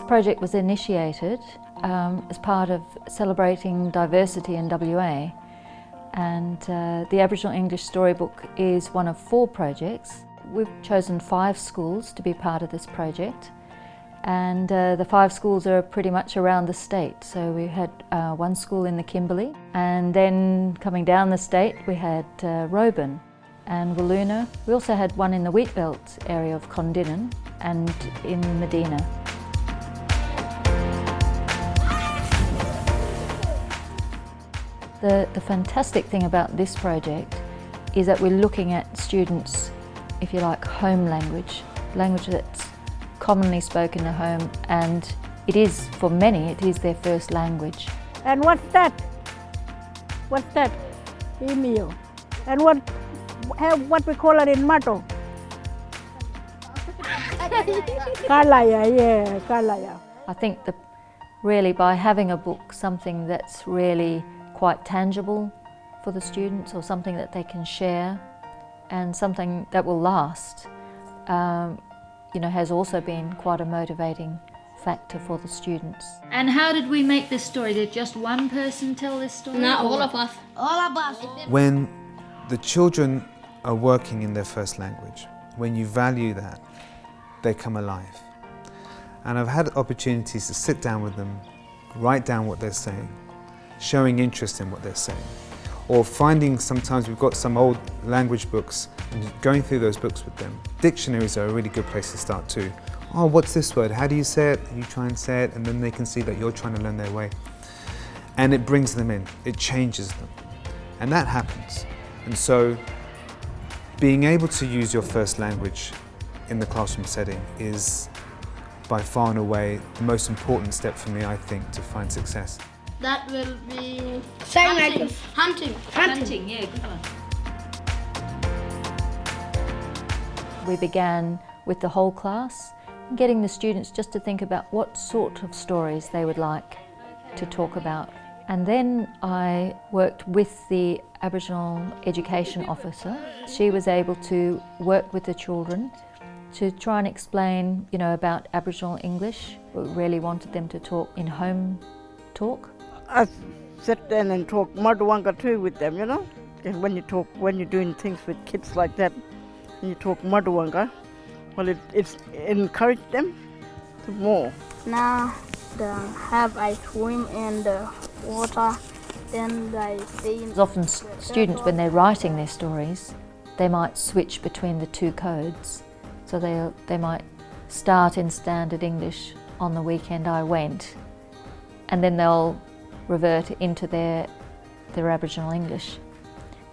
project was initiated as part of celebrating diversity in WA, and the Aboriginal English Storybook is one of 4 projects. We've chosen 5 schools to be part of this project, and the 5 schools are pretty much around the state. So we had 1 school in the Kimberley, and then coming down the state we had Roban and Wiluna. We also had one in the Wheatbelt area of Tongan and in Medina. The fantastic thing about this project is that we're looking at students, if you like, home language that's commonly spoken at home, and it is, for many, it is their first language. And what's that? What's that? Email. And what we call it in Martu? Kalaya, yeah, kalaya. I think that really by having a book, something that's really quite tangible for the students, or something that they can share, and something that will last, has also been quite a motivating factor for the students. And how did we make this story? Did just one person tell this story? No, all of us. All of us. When the children are working in their first language, when you value that, they come alive. And I've had opportunities to sit down with them, write down what they're saying, showing interest in what they're saying, or finding, sometimes we've got some old language books and going through those books with them. Dictionaries are a really good place to start too. Oh, what's this word? How do you say it? You try and say it, and then they can see that you're trying to learn their way. And it brings them in, it changes them. And that happens. And so being able to use your first language in the classroom setting is by far and away the most important step for me, I think, to find success. That will be Hunting, yeah, good one. We began with the whole class, getting the students just to think about what sort of stories they would like to talk about. And then I worked with the Aboriginal Education Officer. She was able to work with the children to try and explain, about Aboriginal English. We really wanted them to talk in home talk. I sit down and talk Martu too with them, And when you're doing things with kids like that, and you talk Martu, well, it's encouraged them to more. now they have I swim in the water, then they see. Often students, when they're writing their stories, they might switch between the 2 codes. So they might start in standard English, on the weekend I went, and then they'll revert into their Aboriginal English.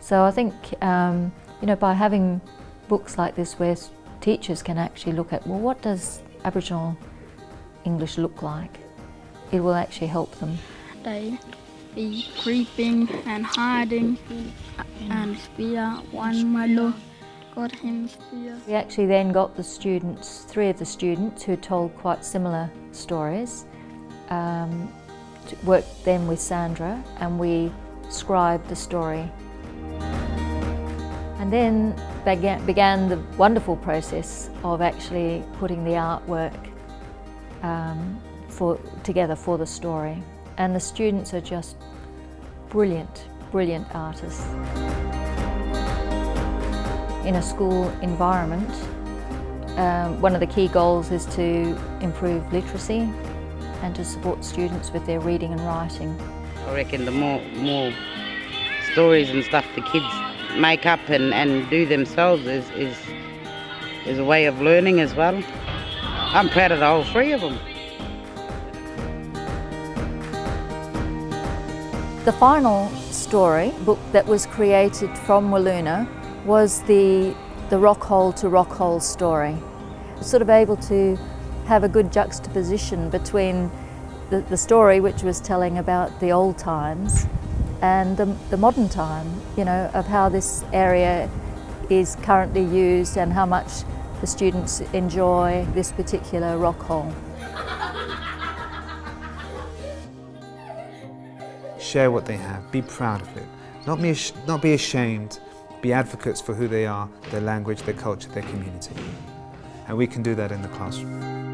So I think, by having books like this where teachers can actually look at, well, what does Aboriginal English look like? It will actually help them. They be creeping and hiding and spear one malo got him spear. We actually then got the students, 3 of the students who told quite similar stories, worked then with Sandra, and we scribed the story. And then began the wonderful process of actually putting the artwork together for the story. And the students are just brilliant artists. In a school environment, one of the key goals is to improve literacy and to support students with their reading and writing. I reckon the more stories and stuff the kids make up and do themselves is a way of learning as well. I'm proud of the whole 3 of them. The final story book that was created from Wiluna was the rock hole to rock hole story. Sort of able to have a good juxtaposition between the story, which was telling about the old times, and the modern time, of how this area is currently used and how much the students enjoy this particular rock hole. Share what they have, be proud of it, not be ashamed, be advocates for who they are, their language, their culture, their community. And we can do that in the classroom.